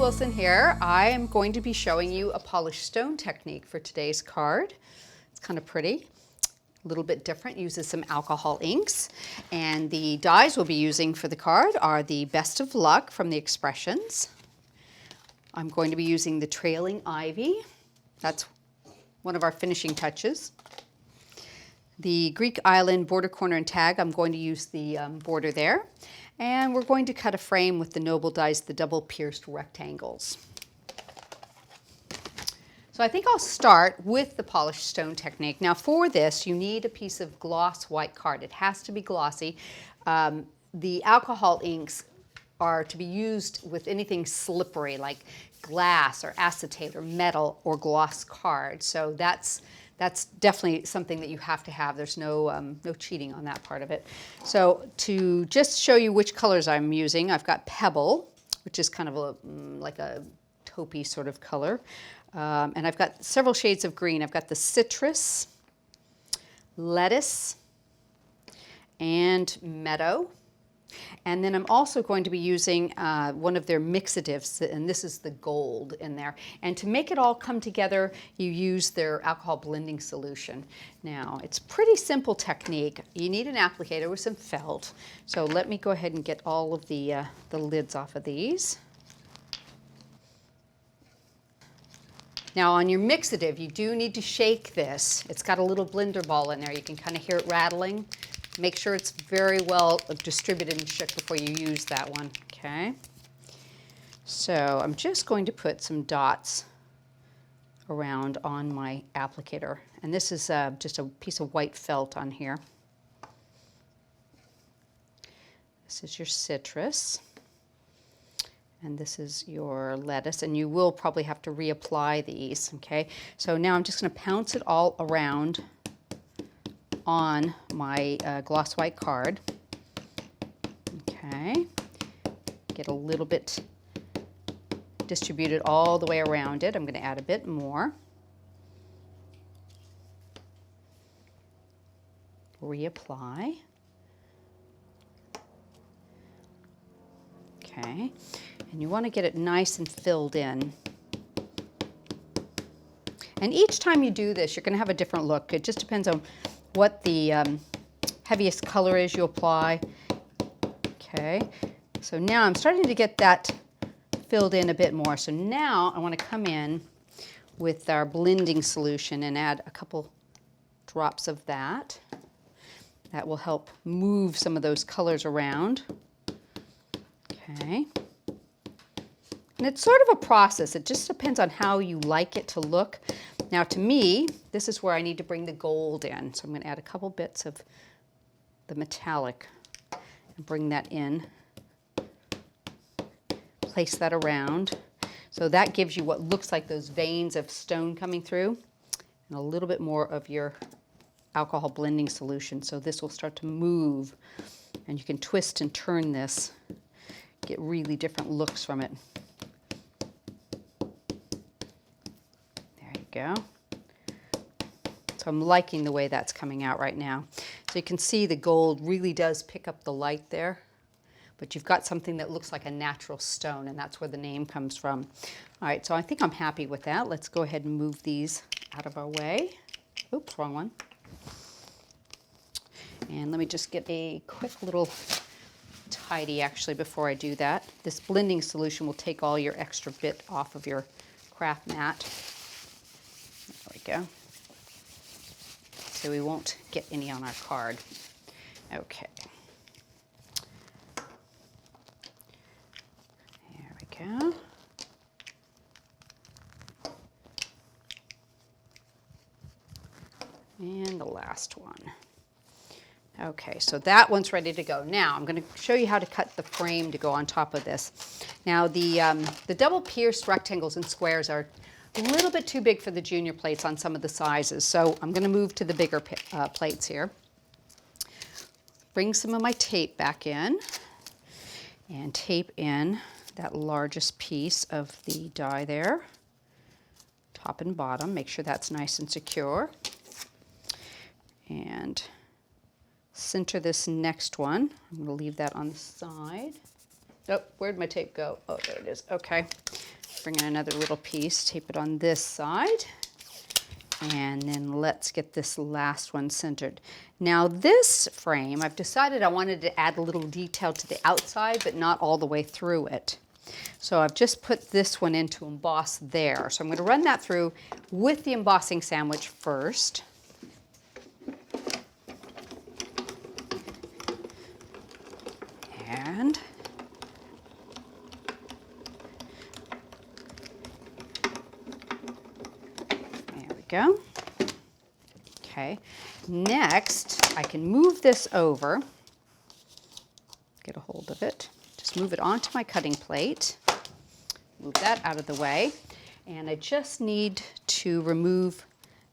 Wilson here. I am going to be showing you a polished stone technique for today's card. It's kind of pretty, a little bit different, uses some alcohol inks. And the dies we'll be using for the card are the Best of Luck from the Expressions. I'm going to be using the Trailing Ivy. That's one of our finishing touches. The Greek Island border, corner, and tag, I'm going to use the border there. And we're going to cut a frame with the Noble dies, the double pierced rectangles. So I think I'll start with the polished stone technique. Now for this, you need a piece of gloss white card. It has to be glossy. The alcohol inks are to be used with anything slippery like glass or acetate or metal or gloss card. So that's definitely something that you have to have. There's no cheating on that part of it. So to just show you which colors I'm using, I've got Pebble, which is kind of like a taupey sort of color. And I've got several shades of green. I've got the Citrus, Lettuce, and Meadow. And then I'm also going to be using one of their Mixaives, and this is the gold in there. And to make it all come together, you use their alcohol blending solution. Now, it's a pretty simple technique. You need an applicator with some felt. So let me go ahead and get all of the lids off of these. Now on your Mixaive, you do need to shake this. It's got a little blender ball in there. You can kind of hear it rattling. Make sure it's very well distributed and shook before you use that one, okay? So I'm just going to put some dots around on my applicator. And this is just a piece of white felt on here. This is your citrus. And this is your lettuce. And you will probably have to reapply these, okay? So now I'm just going to pounce it all around on my gloss white card. Okay, get a little bit distributed all the way around it. I'm going to add a bit more. Reapply. Okay, and you want to get it nice and filled in. And each time you do this, you're going to have a different look. It just depends on what the heaviest color is you apply. Okay, so now I'm starting to get that filled in a bit more. So now I want to come in with our blending solution and add a couple drops of that. That will help move some of those colors around. Okay, and it's sort of a process. It just depends on how you like it to look. Now to me, this is where I need to bring the gold in. So I'm going to add a couple bits of the metallic and bring that in. Place that around. So that gives you what looks like those veins of stone coming through and a little bit more of your alcohol blending solution. So this will start to move and you can twist and turn this, get really different looks from it. Go. So I'm liking the way that's coming out right now. So you can see the gold really does pick up the light there, but you've got something that looks like a natural stone, and that's where the name comes from. All right, so I think I'm happy with that. Let's go ahead and move these out of our way. Oops, wrong one. And let me just get a quick little tidy actually before I do that. This blending solution will take all your extra bit off of your craft mat. There we go. So we won't get any on our card. Okay. There we go. And the last one. Okay, so that one's ready to go. Now I'm going to show you how to cut the frame to go on top of this. Now the double pierced rectangles and squares are a little bit too big for the junior plates on some of the sizes, so I'm going to move to the bigger plates here. Bring some of my tape back in and tape in that largest piece of the die there, top and bottom. Make sure that's nice and secure. And center this next one. I'm going to leave that on the side. Oh, where'd my tape go? Oh, there it is. Okay. bring in another little piece, tape it on this side, and then let's get this last one centered. Now this frame, I've decided I wanted to add a little detail to the outside, but not all the way through it. So I've just put this one in to emboss there. So I'm going to run that through with the embossing sandwich first. And there we go. Okay, next I can move this over, get a hold of it, just move it onto my cutting plate, move that out of the way, and I just need to remove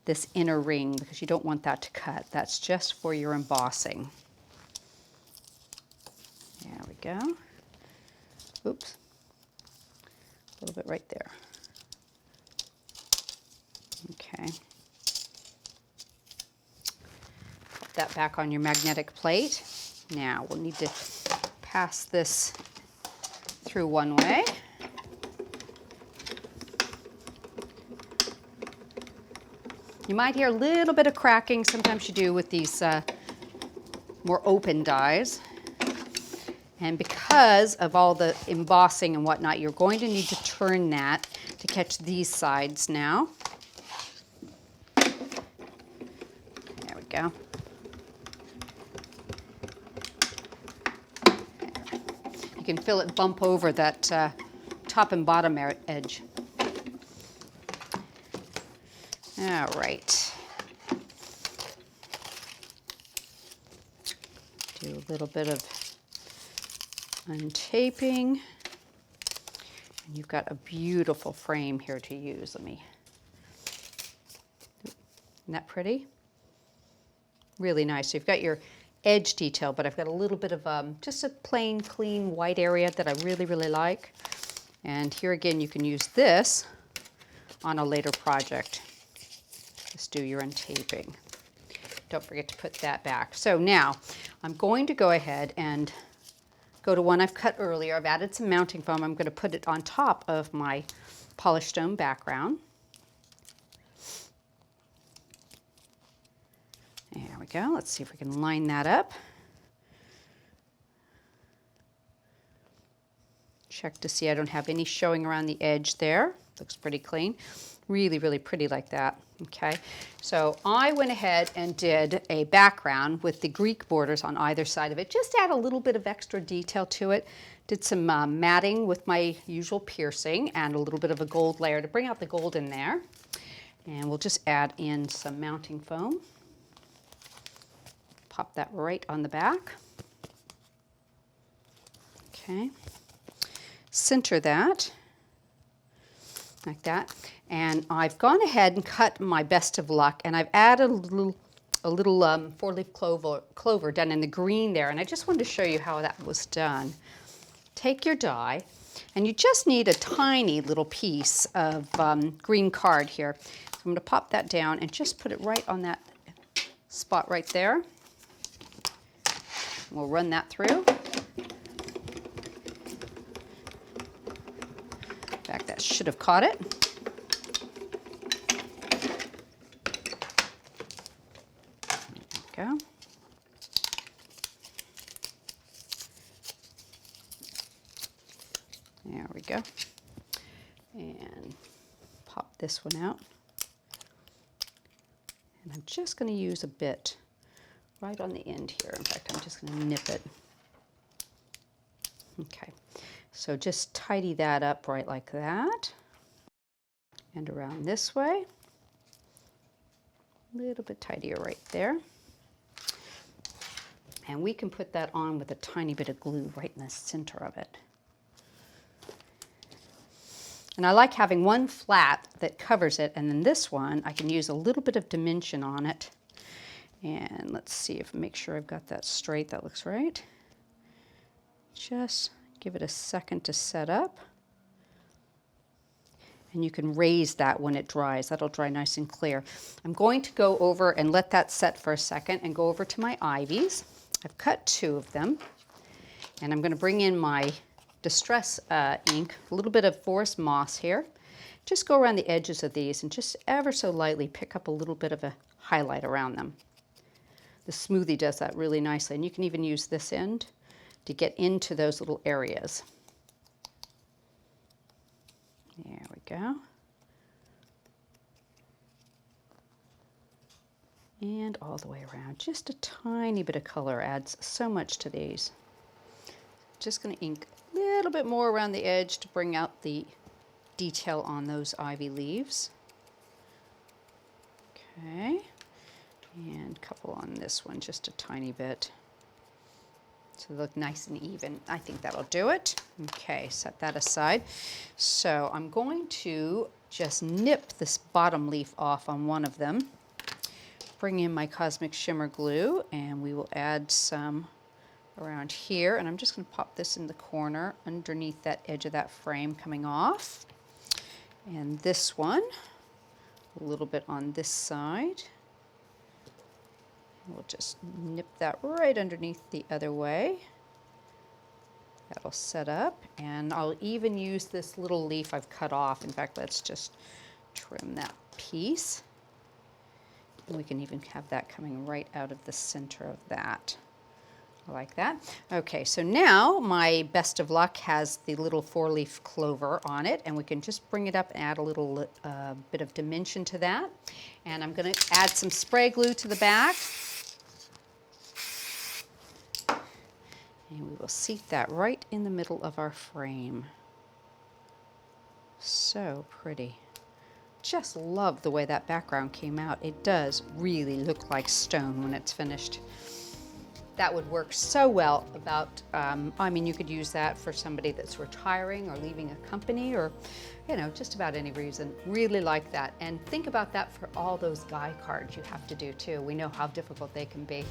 this inner ring because you don't want that to cut. That's just for your embossing. There we go. Oops, a little bit right there. Okay. Put that back on your magnetic plate. Now we'll need to pass this through one way. You might hear a little bit of cracking. Sometimes you do with these more open dies. And because of all the embossing and whatnot, you're going to need to turn that to catch these sides now. There we go. You can feel it bump over that top and bottom edge. All right. Do a little bit of untaping, and you've got a beautiful frame here to use. Isn't that pretty? Really nice. So you've got your edge detail, but I've got a little bit of just a plain, clean white area that I really, really like. And here again, you can use this on a later project. Just do your untaping. Don't forget to put that back. So now I'm going to go ahead and go to one I've cut earlier. I've added some mounting foam. I'm going to put it on top of my polished stone background. There we go. Let's see if we can line that up. Check to see I don't have any showing around the edge there. Looks pretty clean. Really, really pretty like that. Okay, so I went ahead and did a background with the Greek borders on either side of it. Just add a little bit of extra detail to it. Did some matting with my usual piercing and a little bit of a gold layer to bring out the gold in there. And we'll just add in some mounting foam. Pop that right on the back. Okay, center that like that. And I've gone ahead and cut my best of luck, and I've added a little four-leaf clover done in the green there, and I just wanted to show you how that was done. Take your die, and you just need a tiny little piece of green card here. So I'm going to pop that down and just put it right on that spot right there. We'll run that through. In fact, that should have caught it. Go. There we go. And pop this one out. And I'm just going to use a bit right on the end here. In fact, I'm just going to nip it. Okay, so just tidy that up right like that. And around this way. A little bit tidier right there. And we can put that on with a tiny bit of glue right in the center of it. And I like having one flat that covers it, and then this one, I can use a little bit of dimension on it. And let's see if, make sure I've got that straight. That looks right. Just give it a second to set up. And you can raise that when it dries. That'll dry nice and clear. I'm going to go over and let that set for a second and go over to my ivies. I've cut 2 of them, and I'm going to bring in my distress ink, a little bit of forest moss here. Just go around the edges of these and just ever so lightly pick up a little bit of a highlight around them. The Smoothie does that really nicely, and you can even use this end to get into those little areas. There we go. And all the way around. Just a tiny bit of color adds so much to these. Just going to ink a little bit more around the edge to bring out the detail on those ivy leaves. Okay. And a couple on this one, just a tiny bit. So they look nice and even. I think that'll do it. Okay, set that aside. So I'm going to just nip this bottom leaf off on one of them. Bring in my Cosmic Shimmer glue, and we will add some around here. And I'm just going to pop this in the corner underneath that edge of that frame coming off. And this one, a little bit on this side. We'll just nip that right underneath the other way. That'll set up, and I'll even use this little leaf I've cut off. In fact, let's just trim that piece. And we can even have that coming right out of the center of that. I like that. Okay, so now my Best of Luck has the little 4-leaf clover on it, and we can just bring it up and add a little bit of dimension to that. And I'm going to add some spray glue to the back. And we will seat that right in the middle of our frame. So pretty. Just love the way that background came out. It does really look like stone when it's finished. That would work so well about, I mean, you could use that for somebody that's retiring or leaving a company, or, you know, just about any reason. Really like that. And think about that for all those guy cards you have to do too. We know how difficult they can be.